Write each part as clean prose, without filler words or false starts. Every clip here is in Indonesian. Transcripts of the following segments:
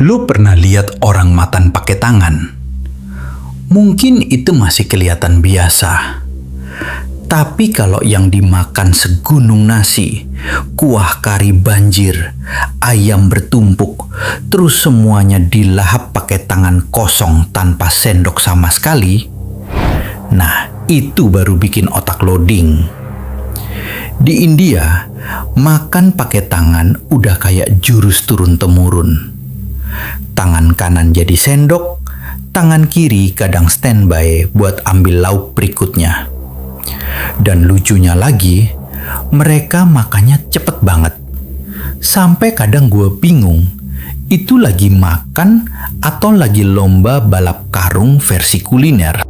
Lu pernah lihat orang makan pakai tangan? Mungkin itu masih kelihatan biasa. Tapi kalau yang dimakan segunung nasi, kuah kari banjir, ayam bertumpuk, terus semuanya dilahap pakai tangan kosong tanpa sendok sama sekali, nah itu baru bikin otak loading. Di India, makan pakai tangan udah kayak jurus turun-temurun. Tangan kanan jadi sendok, tangan kiri kadang standby buat ambil lauk berikutnya. Dan lucunya lagi, mereka makannya cepet banget. Sampai kadang gue bingung, itu lagi makan atau lagi lomba balap karung versi kuliner.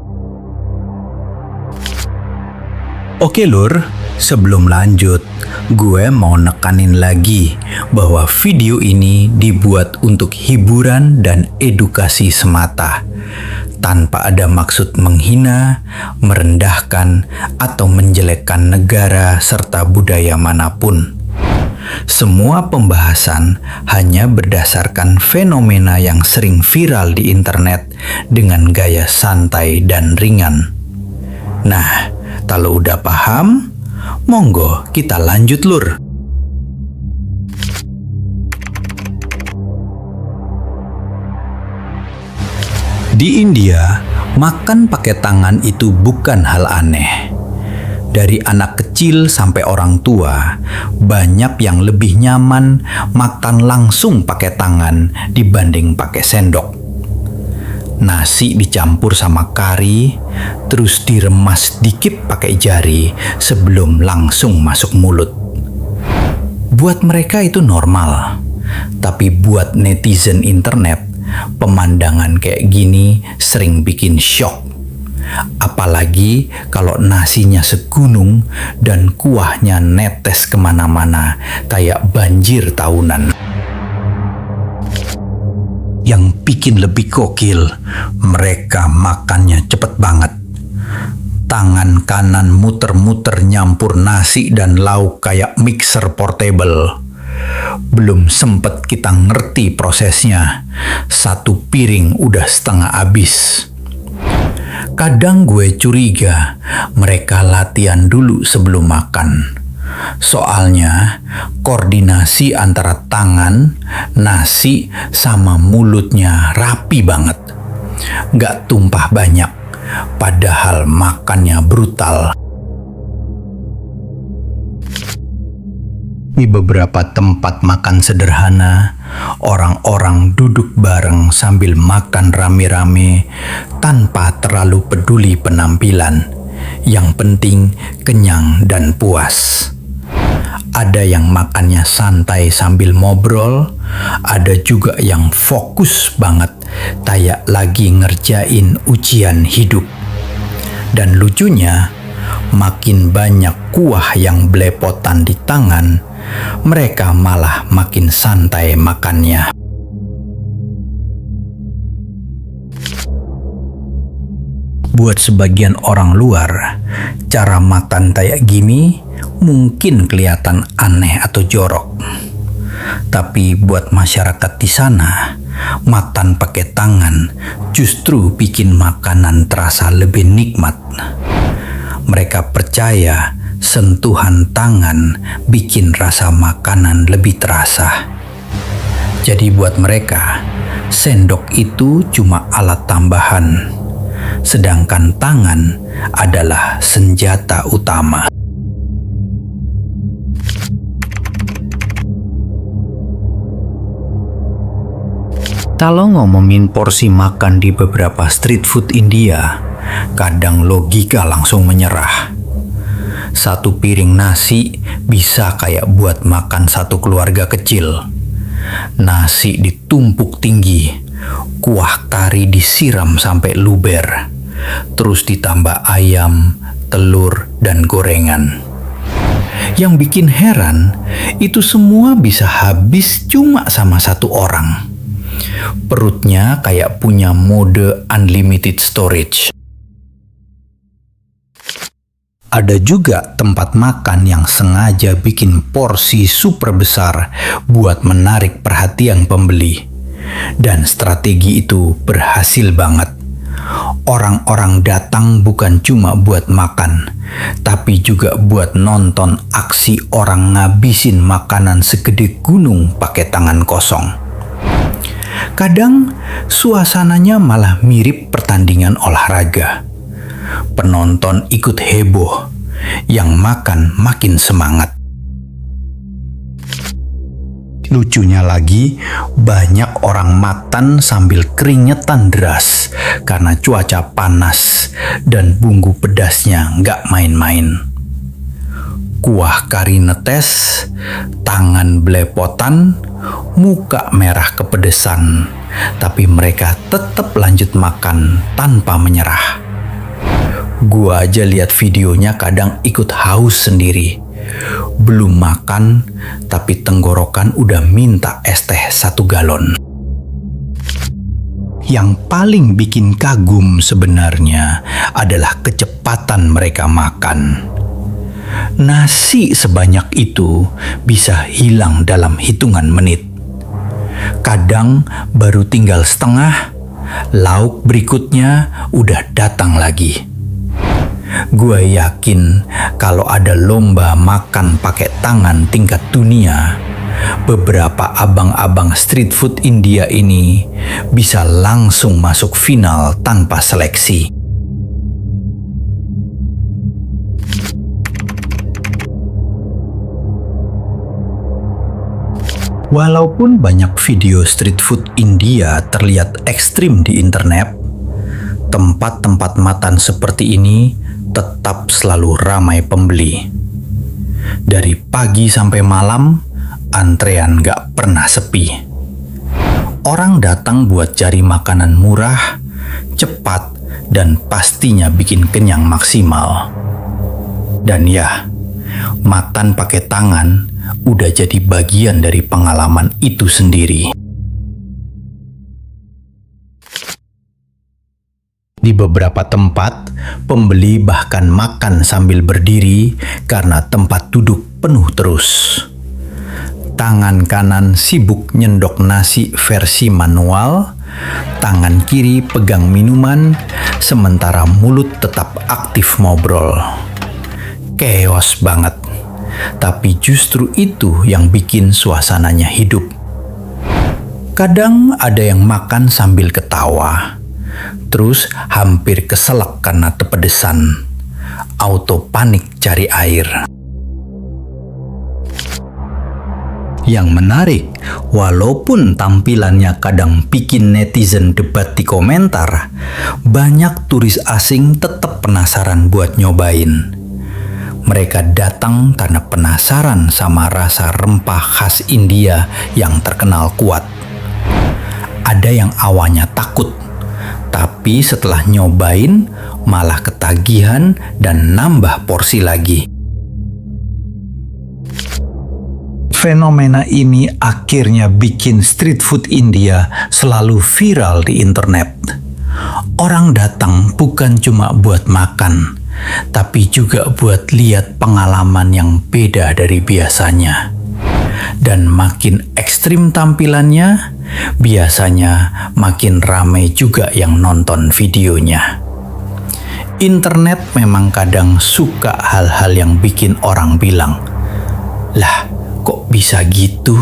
Oke lur, sebelum lanjut, gue mau nekanin lagi bahwa video ini dibuat untuk hiburan dan edukasi semata, tanpa ada maksud menghina, merendahkan, atau menjelekkan negara serta budaya manapun. Semua pembahasan hanya berdasarkan fenomena yang sering viral di internet dengan gaya santai dan ringan. Nah, kalau udah paham, monggo kita lanjut lur. Di India, makan pakai tangan itu bukan hal aneh. Dari anak kecil sampai orang tua, banyak yang lebih nyaman makan langsung pakai tangan dibanding pakai sendok. Nasi dicampur sama kari, terus diremas dikit pakai jari sebelum langsung masuk mulut. Buat mereka itu normal, tapi buat netizen internet, pemandangan kayak gini sering bikin shock. Apalagi kalau nasinya segunung dan kuahnya netes kemana-mana kayak banjir tahunan. Yang bikin lebih gokil, mereka makannya cepet banget. Tangan kanan muter-muter nyampur nasi dan lauk kayak mixer portable. Belum sempet kita ngerti prosesnya, satu piring udah setengah habis. Kadang gue curiga mereka latihan dulu sebelum makan. Soalnya koordinasi antara tangan, nasi, sama mulutnya rapi banget. Gak tumpah banyak, padahal makannya brutal. Di beberapa tempat makan sederhana, orang-orang duduk bareng sambil makan rame-rame tanpa terlalu peduli penampilan. Yang penting kenyang dan puas. Ada yang makannya santai sambil ngobrol, ada juga yang fokus banget, kayak lagi ngerjain ujian hidup. Dan lucunya, makin banyak kuah yang belepotan di tangan, mereka malah makin santai makannya. Buat sebagian orang luar, cara makan kayak gini mungkin kelihatan aneh atau jorok. Tapi buat masyarakat di sana, makan pakai tangan justru bikin makanan terasa lebih nikmat. Mereka percaya sentuhan tangan bikin rasa makanan lebih terasa. Jadi buat mereka, sendok itu cuma alat tambahan, sedangkan tangan adalah senjata utama. Kalau ngomongin porsi makan di beberapa street food India, kadang logika langsung menyerah. Satu piring nasi bisa kayak buat makan satu keluarga kecil. Nasi ditumpuk tinggi, kuah kari disiram sampai luber, terus ditambah ayam, telur, dan gorengan. Yang bikin heran, itu semua bisa habis cuma sama satu orang. Perutnya kayak punya mode unlimited storage. Ada juga tempat makan yang sengaja bikin porsi super besar buat menarik perhatian pembeli. Dan strategi itu berhasil banget. Orang-orang datang bukan cuma buat makan, tapi juga buat nonton aksi orang ngabisin makanan segede gunung pakai tangan kosong. Kadang suasananya malah mirip pertandingan olahraga. Penonton ikut heboh, yang makan makin semangat. Lucunya lagi, banyak orang makan sambil keringetan deras karena cuaca panas dan bumbu pedasnya nggak main-main. Kuah kari netes, tangan belepotan, muka merah kepedesan, tapi mereka tetap lanjut makan tanpa menyerah. Gua aja lihat videonya kadang ikut haus sendiri. Belum makan, tapi tenggorokan udah minta es teh 1 galon. Yang paling bikin kagum sebenarnya adalah kecepatan mereka makan. Nasi sebanyak itu bisa hilang dalam hitungan menit. Kadang baru tinggal setengah, lauk berikutnya udah datang lagi. Gue yakin kalau ada lomba makan pakai tangan tingkat dunia, beberapa abang-abang street food India ini bisa langsung masuk final tanpa seleksi. Walaupun banyak video street food India terlihat ekstrim di internet, tempat-tempat makan seperti ini tetap selalu ramai pembeli. Dari pagi sampai malam, antrean gak pernah sepi. Orang datang buat cari makanan murah, cepat, dan pastinya bikin kenyang maksimal. Dan ya, makan pakai tangan udah jadi bagian dari pengalaman itu sendiri. Di beberapa tempat, pembeli bahkan makan sambil berdiri karena tempat duduk penuh terus. Tangan kanan sibuk nyendok nasi versi manual, tangan kiri pegang minuman, sementara mulut tetap aktif ngobrol. Chaos banget, tapi justru itu yang bikin suasananya hidup. Kadang ada yang makan sambil ketawa, terus hampir keselak karena kepedesan. Auto panik cari air. Yang menarik, walaupun tampilannya kadang bikin netizen debat di komentar, banyak turis asing tetap penasaran buat nyobain. Mereka datang karena penasaran sama rasa rempah khas India yang terkenal kuat. Ada yang awalnya takut, tapi setelah nyobain malah ketagihan dan nambah porsi lagi. Fenomena ini akhirnya bikin street food India selalu viral di internet. Orang datang bukan cuma buat makan, tapi juga buat lihat pengalaman yang beda dari biasanya. Dan makin ekstrim tampilannya, biasanya makin ramai juga yang nonton videonya. Internet memang kadang suka hal-hal yang bikin orang bilang, "Lah, kok bisa gitu?"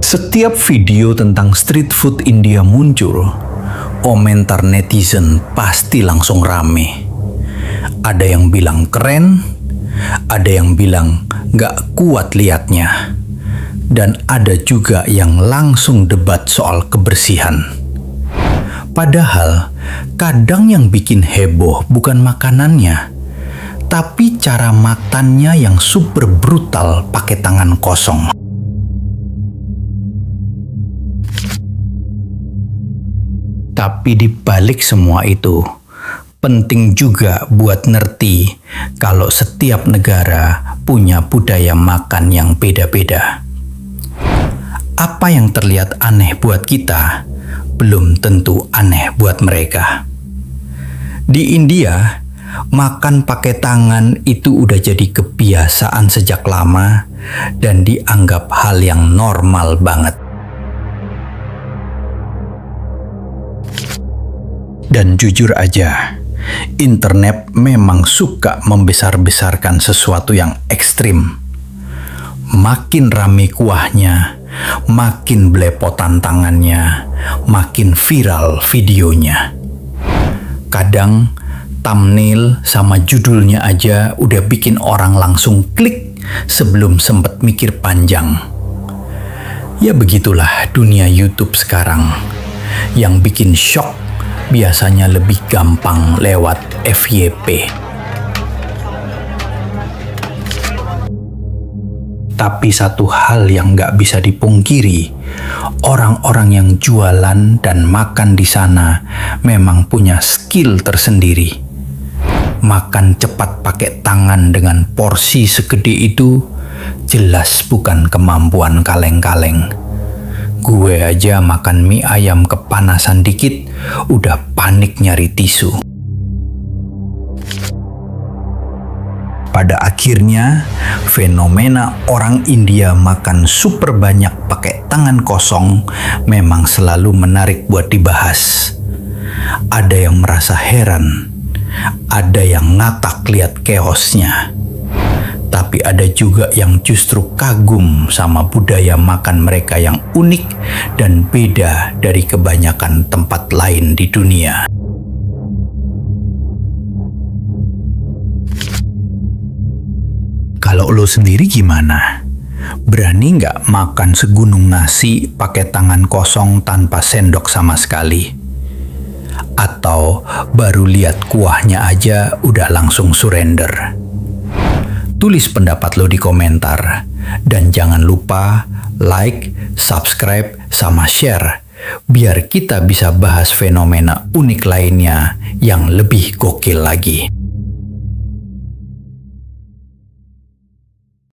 Setiap video tentang street food India muncul, komentar netizen pasti langsung rame. Ada yang bilang keren, ada yang bilang gak kuat liatnya, dan ada juga yang langsung debat soal kebersihan. Padahal kadang yang bikin heboh bukan makanannya, tapi cara makannya yang super brutal pakai tangan kosong. Tapi di balik semua itu, penting juga buat ngerti kalau setiap negara punya budaya makan yang beda-beda. Apa yang terlihat aneh buat kita, belum tentu aneh buat mereka. Di India, Makan pakai tangan itu udah jadi kebiasaan sejak lama dan dianggap hal yang normal banget. Dan jujur aja, internet memang suka membesar-besarkan sesuatu yang ekstrim. Makin rame kuahnya, makin belepotan tangannya, makin viral videonya. Kadang thumbnail sama judulnya aja udah bikin orang langsung klik sebelum sempet mikir panjang. Ya begitulah dunia YouTube sekarang. Yang bikin shock biasanya lebih gampang lewat FYP. Tapi satu hal yang nggak bisa dipungkiri, orang-orang yang jualan dan makan di sana memang punya skill tersendiri. Makan cepat pakai tangan dengan porsi segede itu jelas bukan kemampuan kaleng-kaleng. Gue aja makan mie ayam kepanasan dikit udah panik nyari tisu. Pada akhirnya, fenomena orang India makan super banyak pakai tangan kosong memang selalu menarik buat dibahas. Ada yang merasa heran, ada yang ngatak lihat chaosnya. Tapi ada juga yang justru kagum sama budaya makan mereka yang unik dan beda dari kebanyakan tempat lain di dunia. Kalau lo sendiri gimana? Berani nggak makan segunung nasi pakai tangan kosong tanpa sendok sama sekali? Atau baru lihat kuahnya aja udah langsung surrender? Tulis pendapat lo di komentar. Dan jangan lupa like, subscribe, sama share. Biar kita bisa bahas fenomena unik lainnya yang lebih gokil lagi.